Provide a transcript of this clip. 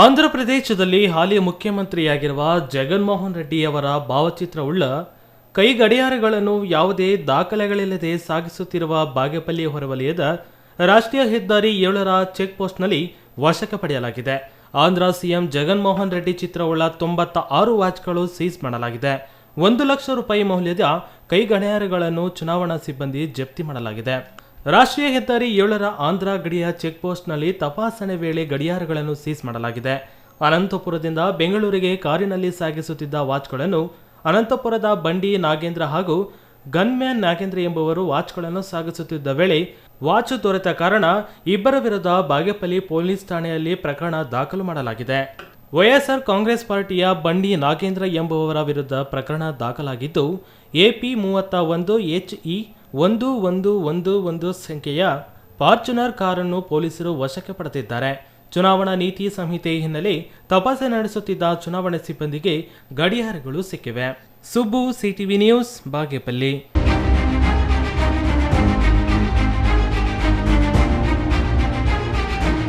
ಆಂಧ್ರಪ್ರದೇಶದಲ್ಲಿ ಹಾಲಿ ಮುಖ್ಯಮಂತ್ರಿಯಾಗಿರುವ ಜಗನ್ಮೋಹನ್ ರೆಡ್ಡಿಯವರ ಭಾವಚಿತ್ರವುಳ್ಳ ಕೈ ಗಡಿಯಾರಗಳನ್ನು ಯಾವುದೇ ದಾಖಲೆಗಳಿಲ್ಲದೆ ಸಾಗಿಸುತ್ತಿರುವ ಬಾಗೇಪಲ್ಲಿ ಹೊರವಲಯದ ರಾಷ್ಟ್ರೀಯ ಹೆದ್ದಾರಿ 7ರ ಚೆಕ್ ಪೋಸ್ಟ್ನಲ್ಲಿ ವಶಕ್ಕೆ ಪಡೆಯಲಾಗಿದೆ. ಆಂಧ್ರ ಸಿಎಂ ಜಗನ್ಮೋಹನ್ ರೆಡ್ಡಿ ಚಿತ್ರವುಳ್ಳ 96 ವಾಚ್ಗಳು ಸೀಸ್ ಮಾಡಲಾಗಿದೆ. 1 ಲಕ್ಷ ರೂಪಾಯಿ ಮೌಲ್ಯದ ಕೈ ಗಡಿಯಾರಗಳನ್ನು ಚುನಾವಣಾ ಸಿಬ್ಬಂದಿ ಜಪ್ತಿ ಮಾಡಲಾಗಿದೆ. ರಾಷ್ಟ್ರೀಯ ಹೆದ್ದಾರಿ 7ರ ಆಂಧ್ರ ಗಡಿಯ ಚೆಕ್ ಪೋಸ್ಟ್ನಲ್ಲಿ ತಪಾಸಣೆ ವೇಳೆ ಗಡಿಯಾರಗಳನ್ನು ಸೀಸ್ ಮಾಡಲಾಗಿದೆ. ಅನಂತಪುರದಿಂದ ಬೆಂಗಳೂರಿಗೆ ಕಾರಿನಲ್ಲಿ ಸಾಗಿಸುತ್ತಿದ್ದ ವಾಚ್ಗಳನ್ನು ಅನಂತಪುರದ ಬಂಡಿ ನಾಗೇಂದ್ರ ಹಾಗೂ ಗನ್ಮ್ಯಾನ್ ನಾಗೇಂದ್ರ ಎಂಬುವರು ವಾಚ್ಗಳನ್ನು ಸಾಗಿಸುತ್ತಿದ್ದ ವೇಳೆ ವಾಚ್ ದೊರೆತ ಕಾರಣ ಇಬ್ಬರ ವಿರುದ್ಧ ಬಾಗೇಪಲ್ಲಿ ಪೊಲೀಸ್ ಠಾಣೆಯಲ್ಲಿ ಪ್ರಕರಣ ದಾಖಲು ಮಾಡಲಾಗಿದೆ. ವೈಎಸ್ಆರ್ ಕಾಂಗ್ರೆಸ್ ಪಾರ್ಟಿಯ ಬಂಡಿ ನಾಗೇಂದ್ರ ಎಂಬುವವರ ವಿರುದ್ಧ ಪ್ರಕರಣ ದಾಖಲಾಗಿದ್ದು, AP31HE 1111 ಸಂಖ್ಯೆಯ ಫಾರ್ಚುನರ್ ಕಾರನ್ನು ಪೊಲೀಸರು ವಶಕ್ಕೆ ಪಡೆದಿದ್ದಾರೆ. ಚುನಾವಣಾ ನೀತಿ ಸಂಹಿತೆ ಹಿನ್ನೆಲೆ ತಪಾಸಣೆ ನಡೆಸುತ್ತಿದ್ದ ಚುನಾವಣಾ ಸಿಬ್ಬಂದಿಗೆ ಗಡಿಯಾರಗಳು ಸಿಕ್ಕಿವೆ. Subbu, CTV news, Bagepalli.